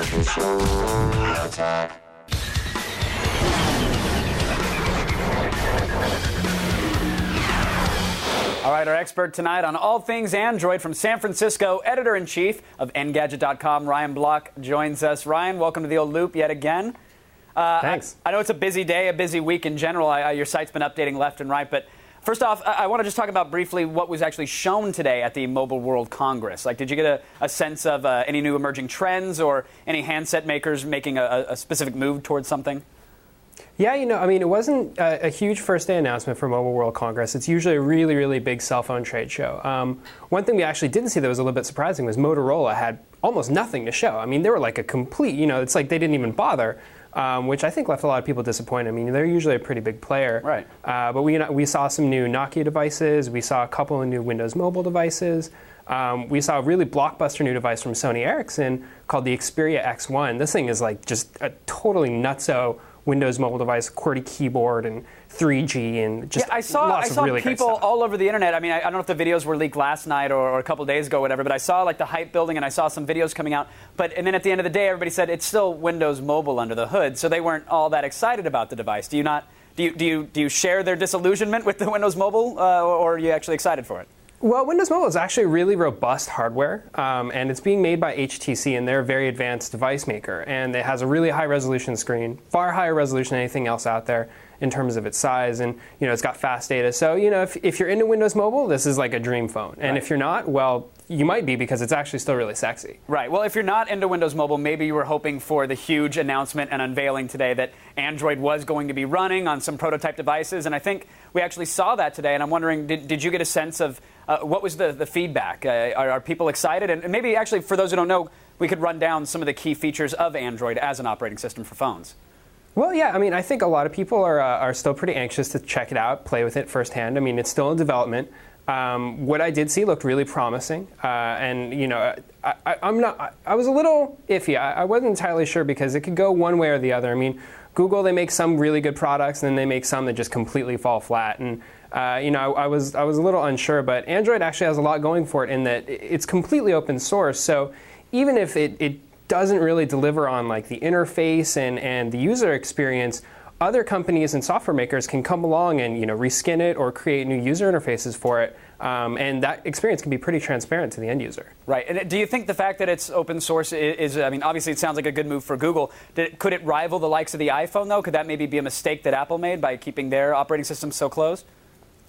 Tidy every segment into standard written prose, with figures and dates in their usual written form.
All right, our expert tonight on all things Android from San Francisco, editor-in-chief of Engadget.com, Ryan Block, joins us. Ryan, welcome to the old loop yet again. Thanks. I know it's a busy day, a busy week in general. Your site's been updating left and right, but first off, I want to just talk about briefly what was actually shown today at the Mobile World Congress. Like, did you get a sense of any new emerging trends or any handset makers making a specific move towards something? Yeah, it wasn't a huge first day announcement for Mobile World Congress. It's usually a really, really big cell phone trade show. One thing we actually didn't see that was a little bit surprising was Motorola had almost nothing to show. I mean, they were like a complete, it's like they didn't even bother, which I think left a lot of people disappointed. I mean, they're usually a pretty big player. Right. But we saw some new Nokia devices. We saw a couple of new Windows Mobile devices. We saw a really blockbuster new device from Sony Ericsson called the Xperia X1. This thing is like just a totally nutso Windows Mobile device, QWERTY keyboard, and 3G, and just I saw lots of really people great stuff. all over the internet. I mean, I don't know if the videos were leaked last night or a couple days ago, or whatever, but I saw like the hype building, and I saw some videos coming out. And then at the end of the day, everybody said it's still Windows Mobile under the hood, so they weren't all that excited about the device. Do you share their disillusionment with the Windows Mobile, or are you actually excited for it? Well, Windows Mobile is actually really robust hardware, and it's being made by HTC, and they're a very advanced device maker. And it has a really high-resolution screen, far higher resolution than anything else out there in terms of its size, and it's got fast data. So if you're into Windows Mobile, this is like a dream phone. And if you're not, well, you might be, because it's actually still really sexy. Right. Well, if you're not into Windows Mobile, maybe you were hoping for the huge announcement and unveiling today that Android was going to be running on some prototype devices, and I think we actually saw that today. And I'm wondering, did you get a sense of what was the feedback? Are people excited? And maybe actually, for those who don't know, we could run down some of the key features of Android as an operating system for phones. Well, yeah, I mean, I think a lot of people are still pretty anxious to check it out, play with it firsthand. I mean, it's still in development. What I did see looked really promising, and I was a little iffy. I wasn't entirely sure, because it could go one way or the other. I mean, Google, they make some really good products, and then they make some that just completely fall flat. And I was a little unsure, but Android actually has a lot going for it in that it's completely open source. So even if it doesn't really deliver on like the interface and the user experience, other companies and software makers can come along and reskin it or create new user interfaces for it, and that experience can be pretty transparent to the end user. Right. And do you think the fact that it's open source is I mean, obviously it sounds like a good move for Google. Could it rival the likes of the iPhone, though? Could that maybe be a mistake that Apple made by keeping their operating system so closed?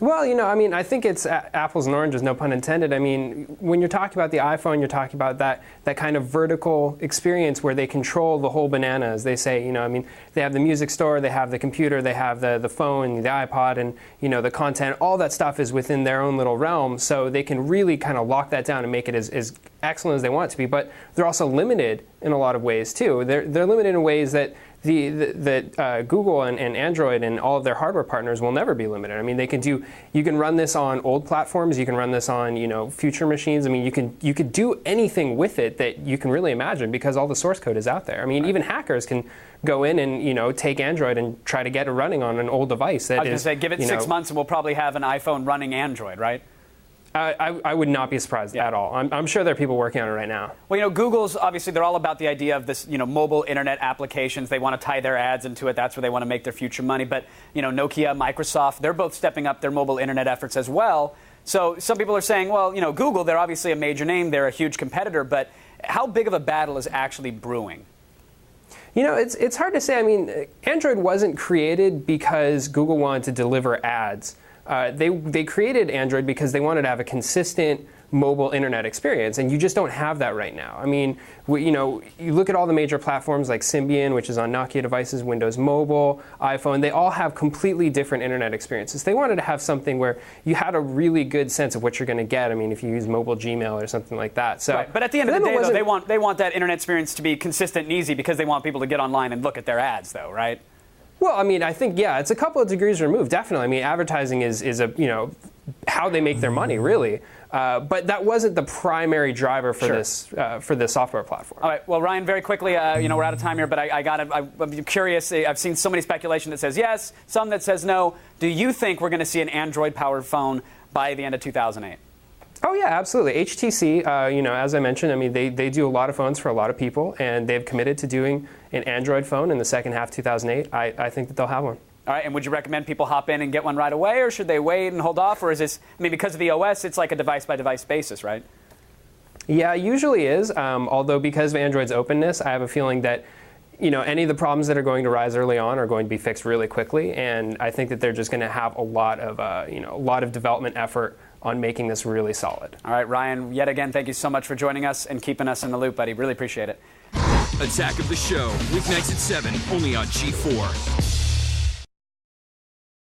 Well, I mean, I think it's apples and oranges, no pun intended. I mean, when you're talking about the iPhone, you're talking about that kind of vertical experience where they control the whole banana, as they say. I mean, they have the music store, they have the computer, they have the phone, the iPod, and, the content. All that stuff is within their own little realm, so they can really kind of lock that down and make it as excellent as they want it to be. But they're also limited in a lot of ways, too. They're limited in ways that Google and Android and all of their hardware partners will never be limited. I mean, you can run this on old platforms, you can run this on, future machines. I mean, you could do anything with it that you can really imagine, because all the source code is out there. I mean, even hackers can go in and, take Android and try to get it running on an old device that I was going to say, give it 6 months and we'll probably have an iPhone running Android, right? I would not be surprised at all. I'm sure there are people working on it right now. Well, Google's obviously, they're all about the idea of this, mobile internet applications. They want to tie their ads into it. That's where they want to make their future money. But, Nokia, Microsoft, they're both stepping up their mobile internet efforts as well. So some people are saying, well, Google, they're obviously a major name. They're a huge competitor. But how big of a battle is actually brewing? It's hard to say. I mean, Android wasn't created because Google wanted to deliver ads. They created Android because they wanted to have a consistent mobile internet experience, and you just don't have that right now. I mean, you look at all the major platforms like Symbian, which is on Nokia devices, Windows Mobile, iPhone, they all have completely different internet experiences. They wanted to have something where you had a really good sense of what you're going to get. I mean, if you use mobile Gmail or something like that. So, right. But at the end of the day, though, they want that internet experience to be consistent and easy, because they want people to get online and look at their ads, though, right? Well, I mean, I think, yeah, it's a couple of degrees removed, definitely. I mean, advertising is a, how they make their money, really. But that wasn't the primary driver for this software platform. All right. Well, Ryan, very quickly, we're out of time here, but I'm curious. I've seen so many speculation that says yes, some that says no. Do you think we're going to see an Android-powered phone by the end of 2008? Oh yeah, absolutely. HTC, as I mentioned, I mean, they do a lot of phones for a lot of people, and they've committed to doing an Android phone in the second half of 2008. I think that they'll have one. All right, and would you recommend people hop in and get one right away, or should they wait and hold off, or is this, I mean, because of the OS, it's like a device-by-device basis, right? Yeah, it usually is, although because of Android's openness, I have a feeling that any of the problems that are going to rise early on are going to be fixed really quickly, and I think that they're just going to have a lot of development effort on making this really solid. All right, Ryan, yet again, thank you so much for joining us and keeping us in the loop, buddy. Really appreciate it. Attack of the Show, weeknights at 7, only on G4.